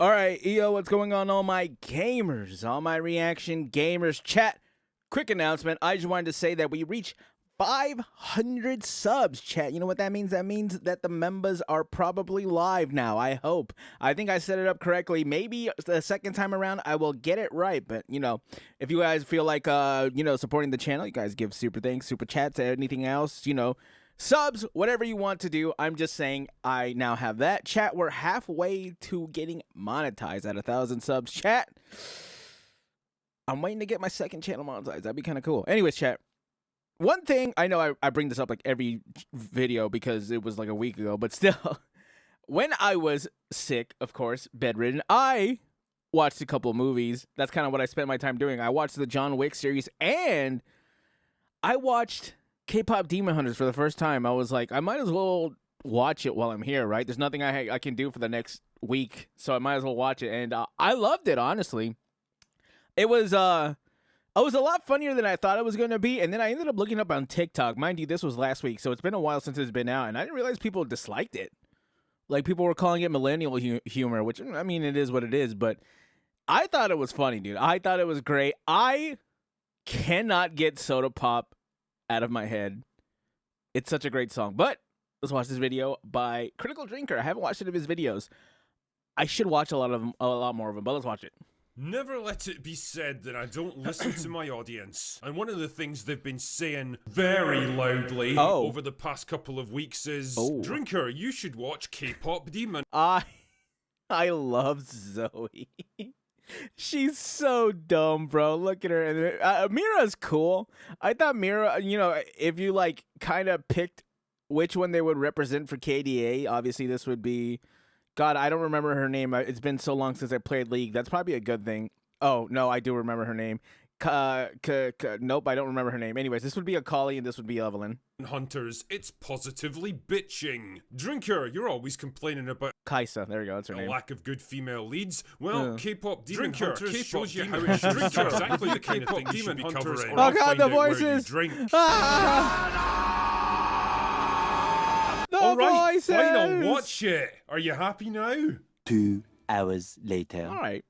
All right, yo, what's going on, all my gamers, all my reaction gamers chat? Quick announcement. I just wanted to say that we reached 500 subs, chat. You know what that means? That means that the members are probably live now, I hope. I think I set it up correctly. Maybe the second time around I will get it right. But, you know, if you guys feel like, supporting the channel, you guys give super thanks, super chats, anything else, subs, whatever you want to do. I'm just saying I now have that. Chat, we're halfway to getting monetized at 1,000 subs. Chat, I'm waiting to get my second channel monetized. That'd be kind of cool. Anyways, chat, one thing, I know I bring this up like every video because it was like a week ago, but still, when I was sick, of course, bedridden, I watched a couple movies. That's kind of what I spent my time doing. I watched the John Wick series, and I watched K-Pop Demon Hunters for the first time. I was like, I might as well watch it while I'm here, right? There's nothing I can do for the next week, so I might as well watch it. And I loved it, honestly. It was a lot funnier than I thought it was going to be, and then I ended up looking up on TikTok. Mind you, this was last week, so it's been a while since it's been out, and I didn't realize people disliked it. Like, people were calling it millennial humor, which, I mean, it is what it is, but I thought it was funny, dude. I thought it was great. I cannot get Soda Pop out of my head. It's such a great song. But let's watch this video by Critical Drinker. I haven't watched any of his videos. I should watch a lot more of them, but let's watch it. Never let it be said that I don't listen to my audience. And one of the things they've been saying very loudly over the past couple of weeks is, Drinker, you should watch K-Pop Demon. I love Zoe. She's so dumb, bro. Look at her. And Mira's cool. I thought Mira, if you like kind of picked which one they would represent for KDA, obviously this would be, God, I don't remember her name. It's been so long since I played League. That's probably a good thing. Oh, no, I do remember her name. Nope, I don't remember her name. Anyways, this would be Akali and this would be Evelyn. Hunters, it's positively bitching. Drinker, you're always complaining about Kaisa, there we go, that's her name. Lack of good female leads. Well, K-Pop Demon Hunters shows you how it should be exactly the kind of thing you should be covering. Oh God, the voices! Alright, fine, I'll watch it. Are you happy now? 2 hours later. Alright.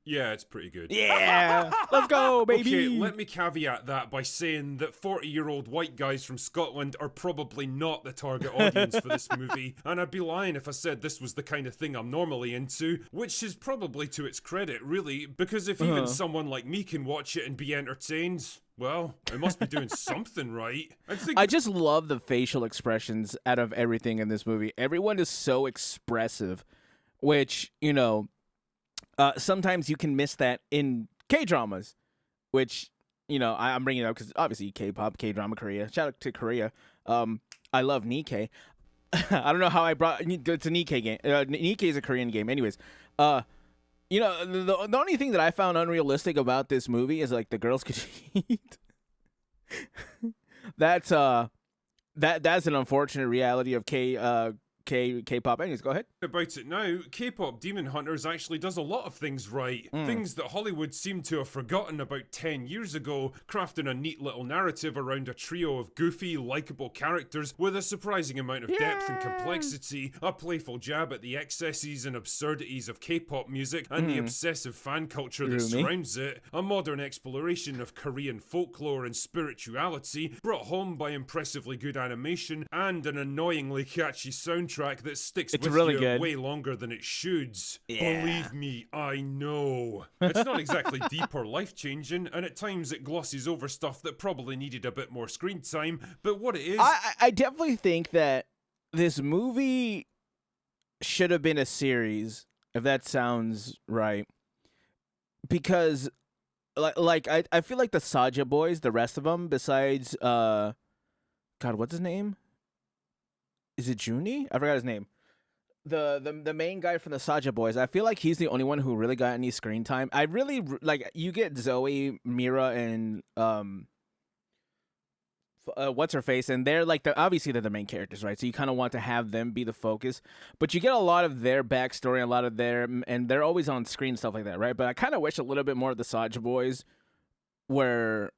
Yeah, it's pretty good. Yeah! Let's go, baby! Okay, let me caveat that by saying that 40-year-old white guys from Scotland are probably not the target audience for this movie, and I'd be lying if I said this was the kind of thing I'm normally into, which is probably to its credit, really, because if even someone like me can watch it and be entertained, well, it must be doing something right. I just love the facial expressions out of everything in this movie. Everyone is so expressive, which, sometimes you can miss that in K-dramas, which, I'm bringing it up because obviously K-pop, K-drama, Korea. Shout out to Korea. I love Nikkei. I don't know how I brought it's a Nikkei game. Nikkei is a Korean game. Anyways, the only thing that I found unrealistic about this movie is like the girls could cheat. That's an unfortunate reality of K-pop. Anyways, go ahead. About it now, K-Pop Demon Hunters actually does a lot of things right. Things that Hollywood seemed to have forgotten about 10 years ago, crafting a neat little narrative around a trio of goofy, likable characters with a surprising amount of depth and complexity, a playful jab at the excesses and absurdities of K-pop music and the obsessive fan culture that surrounds it, a modern exploration of Korean folklore and spirituality, brought home by impressively good animation and an annoyingly catchy soundtrack that sticks with you way longer than it should. Yeah. Believe me, I know. It's not exactly deep or life-changing, and at times it glosses over stuff that probably needed a bit more screen time, but what it is... I definitely think that this movie should have been a series, if that sounds right. Because, I feel like the Saja boys, the rest of them, besides, God, what's his name? Is it Juni? I forgot his name. The main guy from the Saja boys. I feel like he's the only one who really got any screen time. I really like. You get Zoe, Mira, and what's her face, and they're like obviously they're the main characters, right? So you kind of want to have them be the focus, but you get a lot of their backstory, a lot of and they're always on screen, stuff like that, right? But I kind of wish a little bit more of the Saja boys were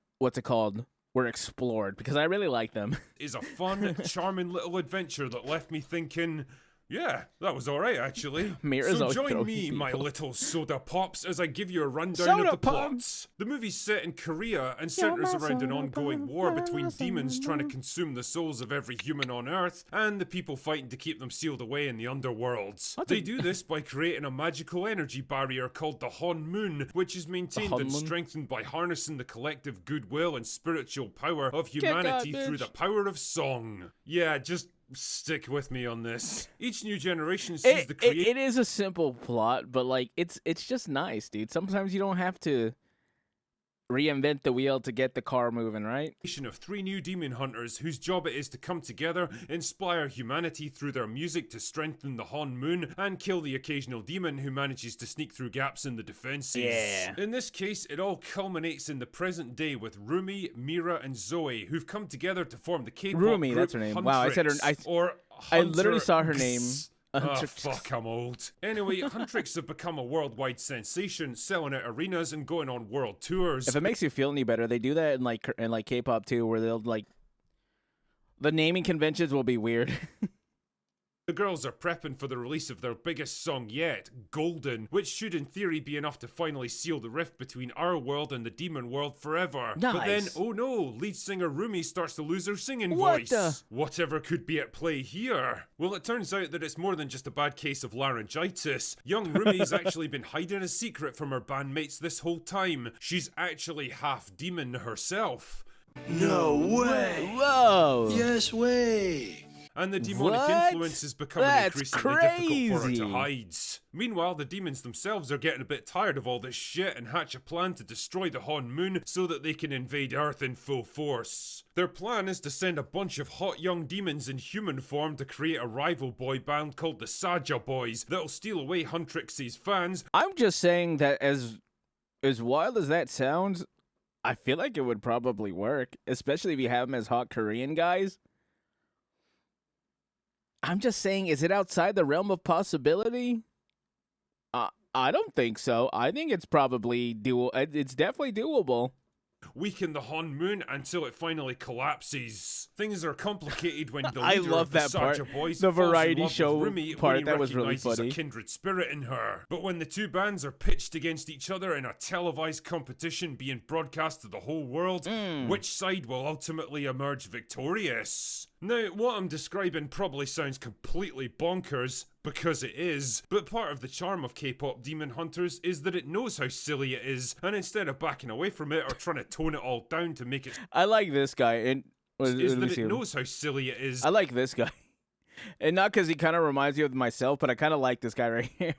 were explored, because I really like them. Is a fun, charming little adventure that left me thinking, Yeah, that was alright actually. Mira's So always join throwing me, my people. little soda pops, as I give you a rundown Soda of the pop. plots. The movie's set in Korea and centers around an ongoing war between demons trying to consume the souls of every human on Earth and the people fighting to keep them sealed away in the underworlds. They do this by creating a magical energy barrier called the Hon Moon, which is maintained and strengthened by harnessing the collective goodwill and spiritual power of humanity through the power of song. Yeah, just stick with me on this. Each new generation sees the creation. It is a simple plot, but like it's just nice, dude. Sometimes you don't have to reinvent the wheel to get the car moving, right? Of 3 new demon hunters whose job it is to come together, inspire humanity through their music to strengthen the Hon Moon, and kill the occasional demon who manages to sneak through gaps in the defenses. Yeah. In this case, it all culminates in the present day with Rumi, Mira, and Zoe, who've come together to form the K-pop Rumi, group that's her name. Wow, I said her. I literally saw her name. Oh, fuck, I'm old. Anyway, Huntrix have become a worldwide sensation, selling out arenas and going on world tours. If it makes you feel any better, they do that in like K-pop too, where they'll like the naming conventions will be weird. The girls are prepping for the release of their biggest song yet, Golden, which should in theory be enough to finally seal the rift between our world and the demon world forever. Nice. But then, oh no, lead singer Rumi starts to lose her singing What voice. Whatever could be at play here? Well, it turns out that it's more than just a bad case of laryngitis. Young Rumi's actually been hiding a secret from her bandmates this whole time. She's actually half demon herself. No way! Whoa! Yes way! And the demonic What? influence is becoming That's increasingly difficult for her crazy. to hide. Meanwhile, the demons themselves are getting a bit tired of all this shit and hatch a plan to destroy the Hon Moon so that they can invade Earth in full force. Their plan is to send a bunch of hot young demons in human form to create a rival boy band called the Saja Boys that'll steal away Huntrix's fans. I'm just saying that as wild as that sounds, I feel like it would probably work, especially if you have them as hot Korean guys. I'm just saying, is it outside the realm of possibility? I don't think so. I think it's probably it's definitely doable. Weaken the Hon Moon until it finally collapses. Things are complicated when the I leader love of the that part. Saja Boys The falls in variety love show with Rumi part, when he that was really recognizes funny. a kindred spirit in her. But when the two bands are pitched against each other in a televised competition being broadcast to the whole world, which side will ultimately emerge victorious? Now, what I'm describing probably sounds completely bonkers, because it is, but part of the charm of K-pop Demon Hunters is that it knows how silly it is, and instead of backing away from it or trying to tone it all down to make it I like this guy, and is that it knows how silly it is. I like this guy, and not because he kind of reminds me of myself, but I kind of like this guy right here.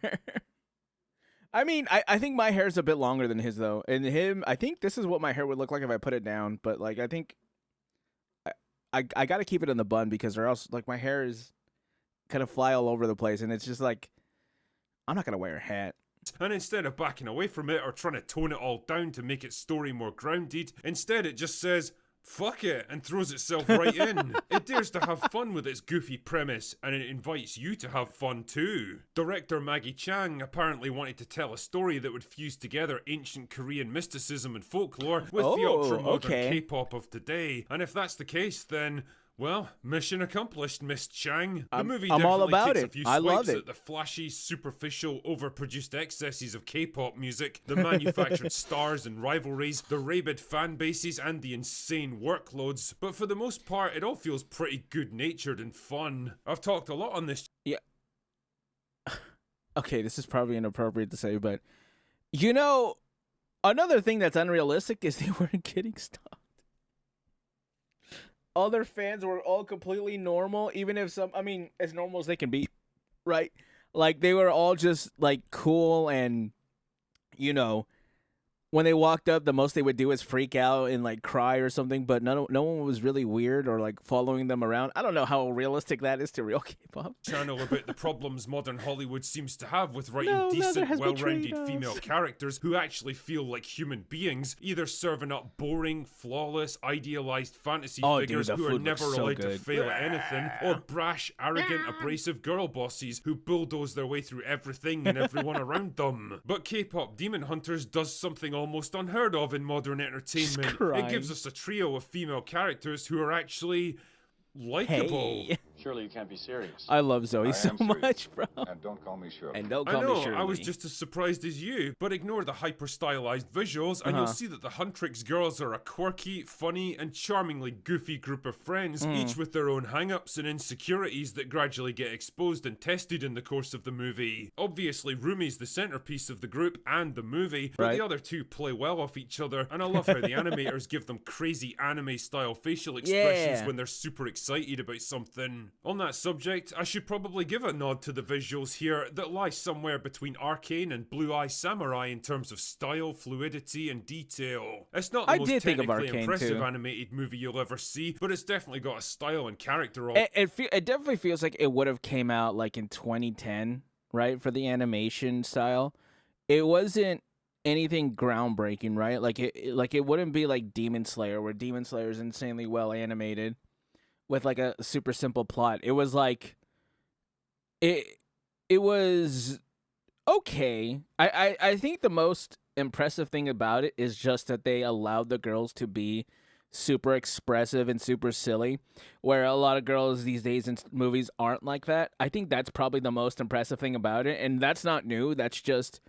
I mean, I think my hair is a bit longer than his though, and him, I think this is what my hair would look like if I put it down, but like I think I got to keep it in the bun because or else like my hair is kind of fly all over the place, and it's just like I'm not gonna wear a hat. And instead of backing away from it or trying to tone it all down to make its story more grounded, instead it just says, fuck it, and throws itself right in. It dares to have fun with its goofy premise, and it invites you to have fun too. Director Maggie Chang apparently wanted to tell a story that would fuse together ancient Korean mysticism and folklore with the ultra-modern K-pop of today. And if that's the case, then well, mission accomplished, Miss Chang. The movie I'm all definitely about takes it. a few I love swipes it. at the flashy, superficial, overproduced excesses of K-pop music, the manufactured stars and rivalries, the rabid fan bases, and the insane workloads. But for the most part, it all feels pretty good-natured and fun. I've talked a lot on this. Yeah. Okay, this is probably inappropriate to say, but you know, another thing that's unrealistic is they weren't getting stopped. All their fans were all completely normal, even if some, I mean, as normal as they can be, right? Like, they were all just, like, cool and, you know, when they walked up, the most they would do is freak out and, like, cry or something, but no one was really weird or, like, following them around. I don't know how realistic that is to real K-pop. Channel about the problems modern Hollywood seems to have with writing decent, well-rounded female characters who actually feel like human beings, either serving up boring, flawless, idealized fantasy figures who are never allowed to fail at anything, or brash, arrogant, abrasive girl bosses who bulldoze their way through everything and everyone around them. But K-pop Demon Hunters does something almost unheard of in modern entertainment. It gives us a trio of female characters who are actually likable. Surely you can't be serious. I love Zoe I so am serious. much, bro. And don't call me Shirley. And don't I call me know, Shirley. I was just as surprised as you, but ignore the hyper-stylized visuals and you'll see that the Huntrix girls are a quirky, funny, and charmingly goofy group of friends, each with their own hang-ups and insecurities that gradually get exposed and tested in the course of the movie. Obviously, Rumi's the centerpiece of the group and the movie, but Right. the other two play well off each other, and I love how the animators give them crazy anime-style facial expressions Yeah. when they're super excited about something. On that subject, I should probably give a nod to the visuals here that lie somewhere between Arcane and Blue Eye Samurai in terms of style, fluidity, and detail. It's not the I most did think of technically Arcane, impressive too. animated movie you'll ever see, but it's definitely got a style and character all It definitely feels like it would have came out like in 2010, right? For the animation style, it wasn't anything groundbreaking, right? Like it wouldn't be like Demon Slayer, where Demon Slayer is insanely well animated with like a super simple plot. It was like it was okay. I think the most impressive thing about it is just that they allowed the girls to be super expressive and super silly, where a lot of girls these days in movies aren't like that. I think that's probably the most impressive thing about it, and that's not new. That's just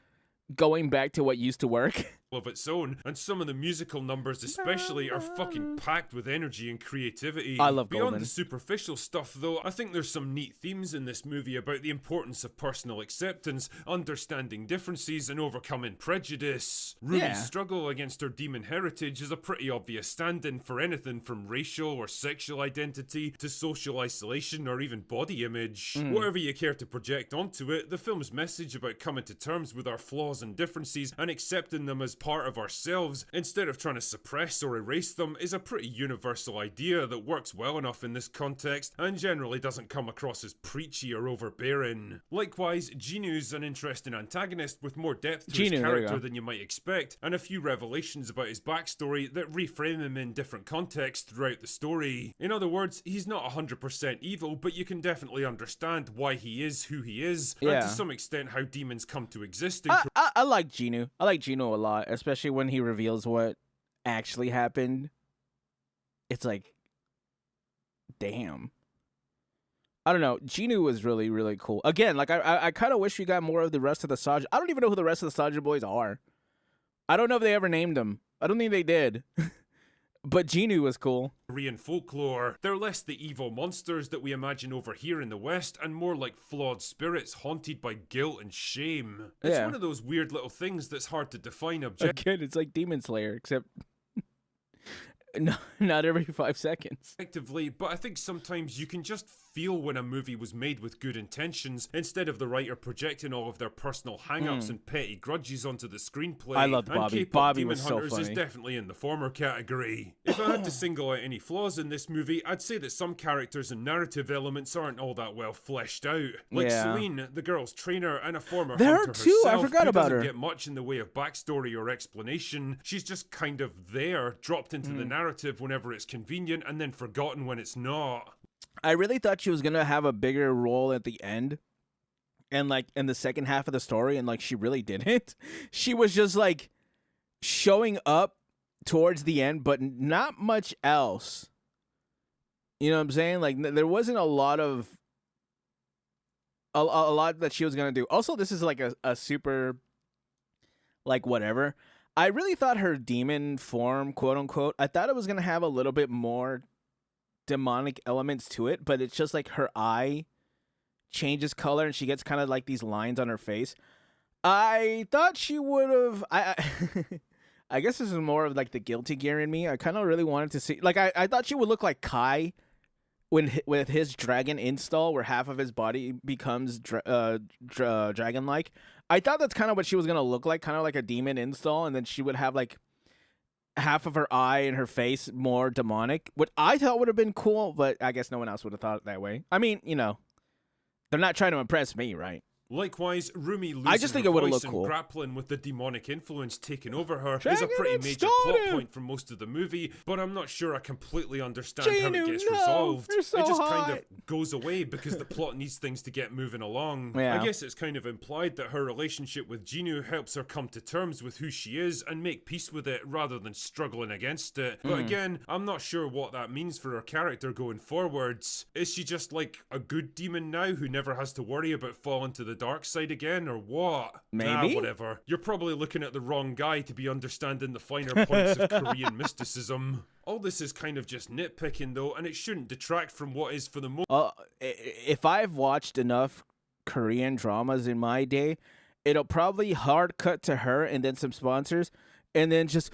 going back to what used to work. of its own, and some of the musical numbers especially are fucking packed with energy and creativity. I love Beyond Golden. the superficial stuff though, I think there's some neat themes in this movie about the importance of personal acceptance, understanding differences, and overcoming prejudice. Rumi's Yeah. struggle against her demon heritage is a pretty obvious stand-in for anything from racial or sexual identity to social isolation or even body image. Whatever you care to project onto it, the film's message about coming to terms with our flaws and differences and accepting them as part of ourselves instead of trying to suppress or erase them is a pretty universal idea that works well enough in this context and generally doesn't come across as preachy or overbearing. Likewise, Jinu's an interesting antagonist with more depth to his Jinu, there you character go. than you might expect, and a few revelations about his backstory that reframe him in different contexts throughout the story. In other words, he's not 100% evil, but you can definitely understand why he is who he is, and Yeah. to some extent how demons come to exist in I like Genu. I like Genu a lot, especially when he reveals what actually happened. It's like, damn. I don't know. Genu was really, really cool. Again, like I kind of wish we got more of the rest of the Saja. I don't even know who the rest of the Saja boys are. I don't know if they ever named them. I don't think they did. But Genu was cool. Korean folklore. They're less the evil monsters that we imagine over here in the West and more like flawed spirits haunted by guilt and shame. It's Yeah. one of those weird little things that's hard to define objectively. Again, it's like Demon Slayer, except not every 5 seconds. But I think sometimes you can just feel when a movie was made with good intentions instead of the writer projecting all of their personal hang-ups and petty grudges onto the screenplay. I loved and Bobby. K-pop Bobby Demon was so Hunters is funny. definitely in the former category. If I had to single out any flaws in this movie, I'd say that some characters and narrative elements aren't all that well fleshed out. Like Yeah. Celine, the girl's trainer and a former There hunter too, I herself, forgot who about doesn't her. get much in the way of backstory or explanation. She's just kind of there, dropped into the narrative whenever it's convenient and then forgotten when it's not. I really thought she was gonna have a bigger role at the end, and like in the second half of the story, and like she really didn't. She was just like showing up towards the end, but not much else. You know what I'm saying? Like there wasn't a lot of a lot that she was gonna do. Also, this is like a super like whatever. I really thought her demon form, quote unquote, I thought it was gonna have a little bit more demonic elements to it, but it's just like her eye changes color and she gets kind of like these lines on her face. I thought she would have I guess this is more of like the guilty gear in me. I kind of really wanted to see, like I thought she would look like Kai with his dragon install, where half of his body becomes dragon like. I thought that's kind of what she was gonna look like, kind of like a demon install, and then she would have like half of her eye and her face more demonic. What I thought would have been cool, but I guess no one else would have thought it that way. I mean, you know, they're not trying to impress me, right? Likewise, Rumi losing I just think her it would've voice looked and cool. grappling with the demonic influence taking over her is a Dragon pretty and major plot Storm. point for most of the movie, but I'm not sure I completely understand how Genu, it gets no, resolved. you're so It just kind hot. of goes away because the plot needs things to get moving along. Yeah. I guess it's kind of implied that her relationship with Genu helps her come to terms with who she is and make peace with it rather than struggling against it. But again, I'm not sure what that means for her character going forwards. Is she just like a good demon now who never has to worry about falling to the dark side again, or what? Maybe? Whatever. You're probably looking at the wrong guy to be understanding the finer points of Korean mysticism. All this is kind of just nitpicking though, and it shouldn't detract from what is for the most If I've watched enough Korean dramas in my day, it'll probably hard cut to her and then some sponsors, and then just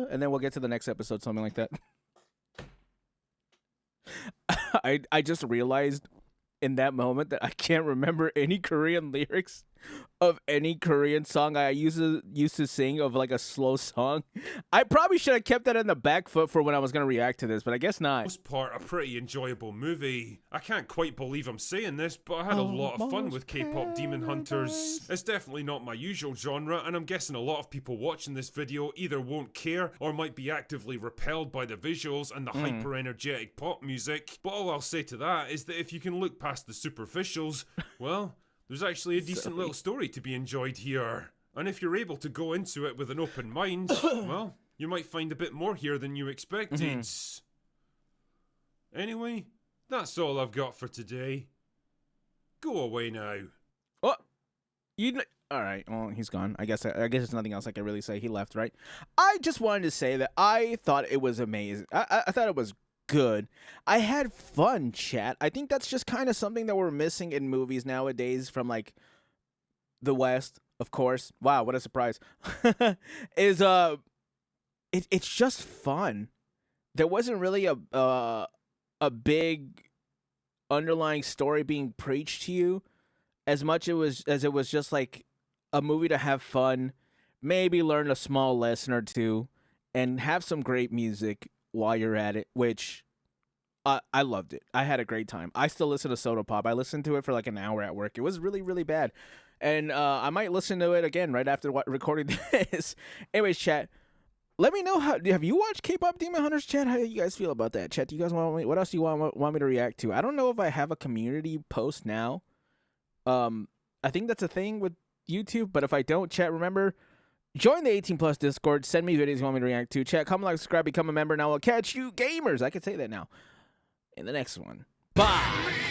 and then we'll get to the next episode, something like that. I just realized in that moment that I can't remember any Korean lyrics of any Korean song I used to sing of like a slow song. I probably should have kept that in the back foot for when I was going to react to this, but I guess not. part a pretty enjoyable movie. I can't quite believe I'm saying this, but I had a lot of fun with K-pop Demon Hunters. It's definitely not my usual genre, and I'm guessing a lot of people watching this video either won't care or might be actively repelled by the visuals and the hyper-energetic pop music. But all I'll say to that is that if you can look past the superficials, well, there's actually a decent little story to be enjoyed here. And if you're able to go into it with an open mind, well, you might find a bit more here than you expected. Anyway, that's all I've got for today. Go away now. Oh, all right. Well, he's gone. I guess there's nothing else I can really say. He left, right? I just wanted to say that I thought it was amazing. I thought it was good. I had fun, chat. I think that's just kind of something that we're missing in movies nowadays from like the West, of course. Wow, what a surprise. It's just fun. There wasn't really a big underlying story being preached to you as much as it was just like a movie to have fun, maybe learn a small lesson or two, and have some great music while you're at it, which I loved it. I had a great time. I still listen to Soda Pop. I listened to it for like an hour at work. It was really, really bad. And I might listen to it again right after recording this. Anyways, chat, let me know have you watched K-pop Demon Hunters, chat? How do you guys feel about that, chat? Do you guys what else do you want me to react to? I don't know if I have a community post now. I think that's a thing with YouTube, but if I don't, chat, remember, join the 18+ Discord. Send me videos you want me to react to. Chat, comment, like, subscribe, become a member, and I will catch you gamers. I can say that now in the next one. Bye.